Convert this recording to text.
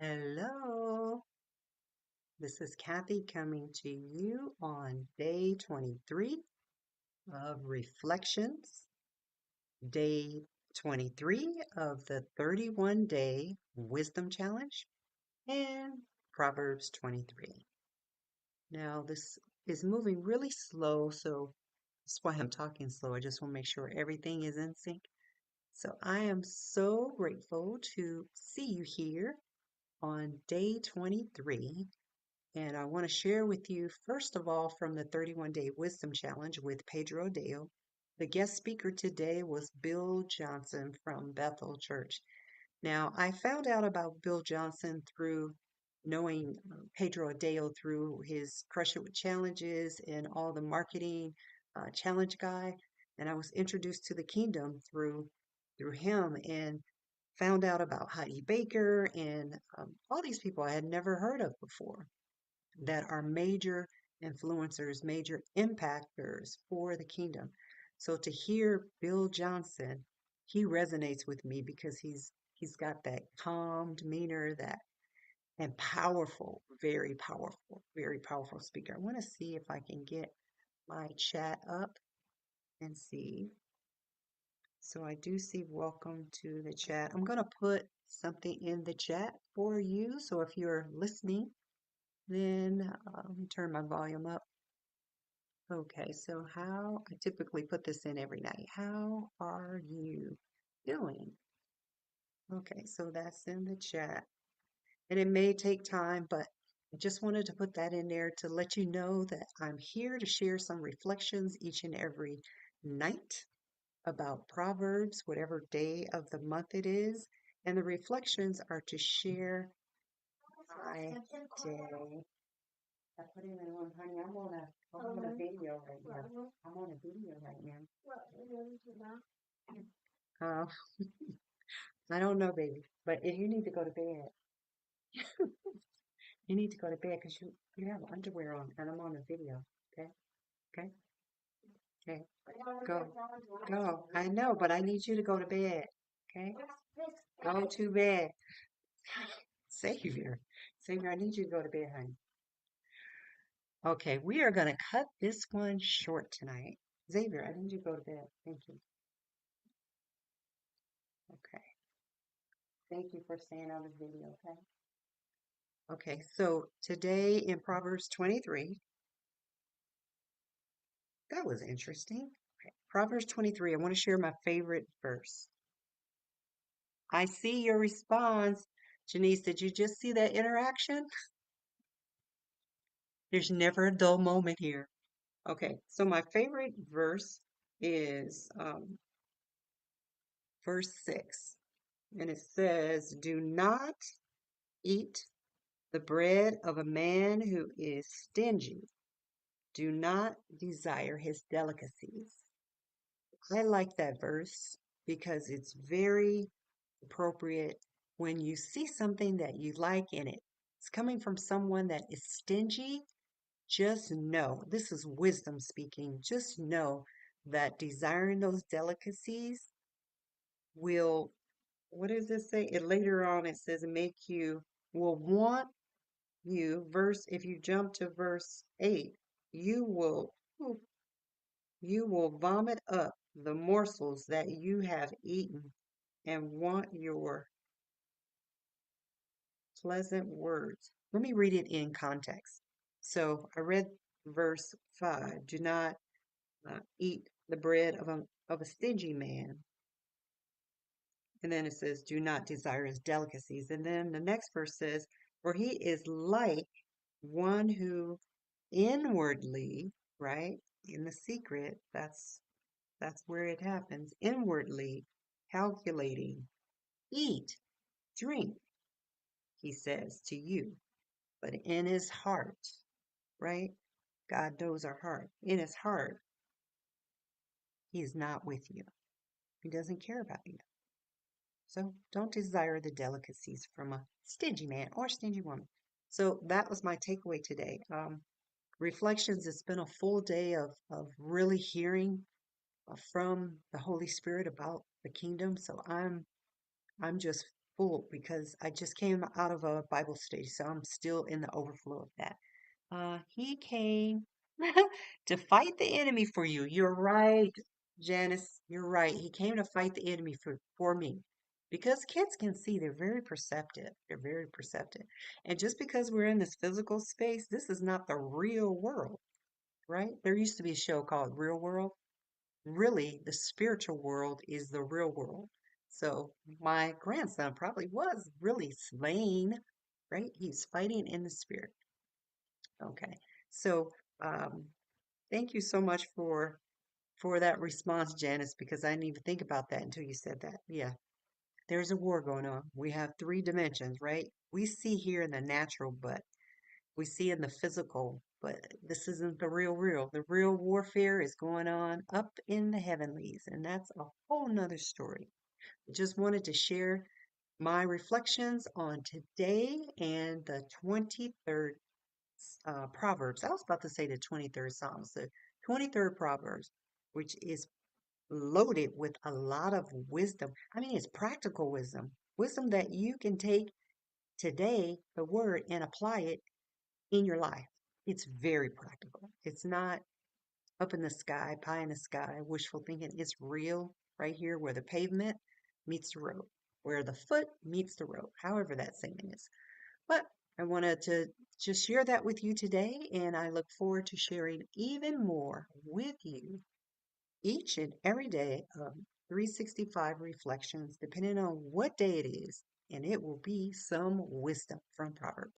Hello, this is Kathy coming to you on day 23 of Reflections, day 23 of the 31-day Wisdom Challenge, and Proverbs 23. Now, this is moving really slow, so that's why I'm talking slow. I just want to make sure everything is in sync. So I am so grateful to see you here on day 23. And I want to share with you, first of all, from the 31-Day Wisdom Challenge with Pedro Dale. The guest speaker today was Bill Johnson from Bethel Church. Now, I found out about Bill Johnson through knowing Pedro Dale through his Crush It with Challenges and all the marketing challenge guy. And I was introduced to the kingdom through him and found out about Heidi Baker and all these people I had never heard of before that are major influencers, major impactors for the kingdom. So to hear Bill Johnson, he resonates with me because he's got that calm demeanor, that and very powerful speaker. I want to see if I can get my chat up and see. So I do see welcome to the chat. I'm going to put something in the chat for you. So if you're listening, then let me turn my volume up. Okay, so how I typically put this in every night. How are you doing? Okay, so that's in the chat. And it may take time, but I just wanted to put that in there to let you know that I'm here to share some reflections each and every night about Proverbs, whatever day of the month it is. And the reflections are to share my day. I put him in one, honey. I'm on a video right now. I'm on a video right now. Uh, I don't know, baby, but if you need to go to bed, you need to go to bed because you have underwear on, and I'm on a video. Okay, okay, okay. Go, go. I know, but I need you to go to bed. Okay, go to bed. Savior, Savior, I need you to go to bed, honey. Okay, we are going to cut this one short tonight. Xavier, I need you to go to bed. Thank you. Okay. Thank you for staying on the video, okay? Okay, so today in Proverbs 23, that was interesting. Okay, Proverbs 23, I want to share my favorite verse. I see your response. Janice, did you just see that interaction? There's never a dull moment here. Okay, so my favorite verse is verse 6, and it says, do not eat the bread of a man who is stingy. Do not desire his delicacies. I like that verse because it's very appropriate when you see something that you like and it's coming from someone that is stingy. Just know, this is wisdom speaking, just know that desiring those delicacies will, what does it say? It later on it says make you will want you, verse, if you jump to verse 8, you will you will vomit up the morsels that you have eaten and want your pleasant words. Let me read it in context. So I read verse 5. Do not eat the bread of a stingy man. And then it says, do not desire his delicacies. And then the next verse says, for he is like one who inwardly, right, in the secret, that's where it happens, inwardly calculating, eat, drink, he says to you, but in his heart, right? God knows our heart. In his heart, he is not with you. He doesn't care about you. So don't desire the delicacies from a stingy man or stingy woman. So that was my takeaway today. Reflections, it's been a full day of really hearing from the Holy Spirit about the kingdom. So I'm just full because I just came out of a Bible study, so I'm still in the overflow of that. He came to fight the enemy for you. You're right, Janice. You're right. He came to fight the enemy for me. Because kids can see, they're very perceptive. They're very perceptive. And just because we're in this physical space, this is not the real world, right? There used to be a show called Real World. Really, the spiritual world is the real world. So my grandson probably was really slain, right? He's fighting in the spirit. Okay. So um, thank you so much for that response, Janice, because I didn't even think about that until you said that. Yeah, there's a war going on. We have three dimensions, right? We see here in the natural, but we see in the physical, but this isn't the real. The real warfare is going on up in the heavenlies, and that's a whole nother story. Just wanted to share my reflections on today and the 23rd Proverbs. I was about to say the 23rd Psalms, the 23rd Proverbs, which is loaded with a lot of wisdom. I mean, it's practical wisdom, wisdom that you can take today, the word, and apply it in your life. It's very practical. It's not up in the sky, pie in the sky, wishful thinking. It's real right here where the pavement meets the road, where the foot meets the road, however that saying is. But I wanted to just share that with you today, and I look forward to sharing even more with you each and every day of 365 reflections, depending on what day it is, and it will be some wisdom from Proverbs.